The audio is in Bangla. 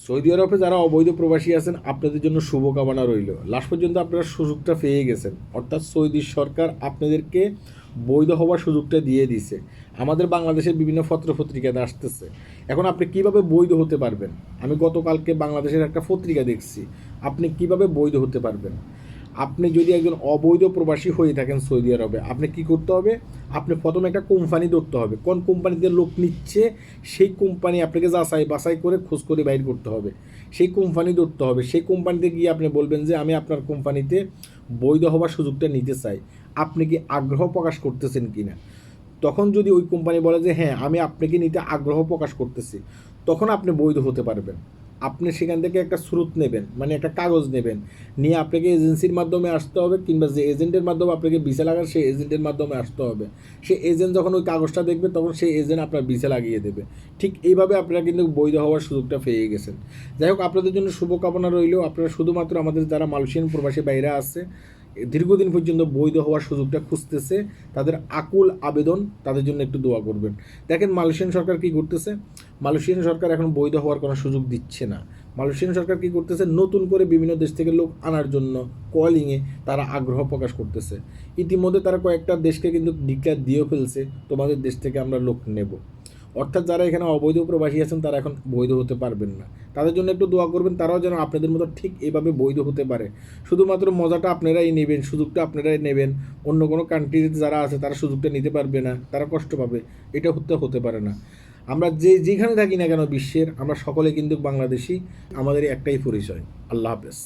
সৌদি আরবে যারা অবৈধ প্রবাসী আছেন আপনাদের জন্য শুভকামনা রইল। লাস্ট পর্যন্ত আপনারা সুযোগটা পেয়ে গেছেন, অর্থাৎ সৌদি সরকার আপনাদেরকে বৈধ হওয়ার সুযোগটা দিয়ে দিছে। আমাদের বাংলাদেশের বিভিন্ন পত্রপত্রিকাতে আসতেছে। এখন আপনি কিভাবে বৈধ হতে পারবেন? আমি গতকালকে বাংলাদেশের একটা পত্রিকা দেখছি, আপনি কিভাবে বৈধ হতে পারবেন। আপনি যদি একজন অবৈধ প্রবাসী হয়ে থাকেন সৌদি আরবে, আপনি কি করতে হবে? আপনি প্রথমে একটা কোম্পানি ধরতে হবে, কোন কোম্পানিতে লোক নিচ্ছে সেই কোম্পানি আপনাকে যাচাই বাছাই করে খোঁজ করে বাইর করতে হবে। সেই কোম্পানি ধরতে হবে, সেই কোম্পানিতে গিয়ে আপনি বলবেন যে আমি আপনার কোম্পানিতে বৈধ হওয়ার সুযোগটা নিতে চাই, আপনি কি আগ্রহ প্রকাশ করতেছেন কি না। তখন যদি ওই কোম্পানি বলে যে হ্যাঁ আমি আপনাকে নিতে আগ্রহ প্রকাশ করতেছি, তখন আপনি বৈধ হতে পারবেন। আপনি সেখান থেকে একটা স্রোত নেবেন, মানে একটা কাগজ নেবেন, নিয়ে আপনাকে এজেন্সির মাধ্যমে আসতে হবে, কিংবা যে এজেন্টের মাধ্যমে আপনাকে ভিসা লাগান সেই এজেন্টের মাধ্যমে আসতে হবে। সেই এজেন্ট যখন ওই কাগজটা দেখবে তখন সেই এজেন্ট আপনার ভিসা লাগিয়ে দেবে। ঠিক এইভাবে আপনারা কিন্তু বৈধ হওয়ার সুযোগটা পেয়ে গেছেন। যাই হোক, আপনাদের জন্য শুভকামনা রইল। আপনারা শুধুমাত্র আমাদের যারা মালয়েশিয়ান প্রবাসী বাইরে আছে, দীর্ঘদিন পর্যন্ত বৈধ হওয়ার সুযোগটা খুঁজতেছে, তাদের আকুল আবেদন, তাদের জন্য একটু দোয়া করবেন। দেখেন মালয়েশিয়ান সরকার কী করতেছে। মালয়েশিয়ান সরকার এখন বৈধ হওয়ার কোনো সুযোগ দিচ্ছে না। মালয়েশিয়ান সরকার কী করতেছে, নতুন করে বিভিন্ন দেশ থেকে লোক আনার জন্য কলিংয়ে তারা আগ্রহ প্রকাশ করতেছে। ইতিমধ্যে তারা কয়েকটা দেশকে কিন্তু ডিক্লেয়ার দিয়েও ফেলছে, তোমাদের দেশ থেকে আমরা লোক নেব। অর্থাৎ যারা এখানে অবৈধ প্রবাসী আছেন তারা এখন বৈধ হতে পারবেন না। তাদের জন্য একটু দোয়া করবেন, তারাও যেন আপনাদের মতো ঠিক এইভাবে বৈধ হতে পারে। শুধুমাত্র মজাটা আপনারাই নেবেন, সুযোগটা আপনারাই নেবেন। অন্য কোনো কান্ট্রিতে যারা আছে তারা সুযোগটা নিতে পারবে না, তারা কষ্ট পাবে। এটা হতে পারে না। আমরা যেখানে থাকি না কেন বিশ্বের, আমরা সকলে কিন্তু বাংলাদেশি। আমাদের একটাই পরিচয়। আল্লাহ হাফেজ।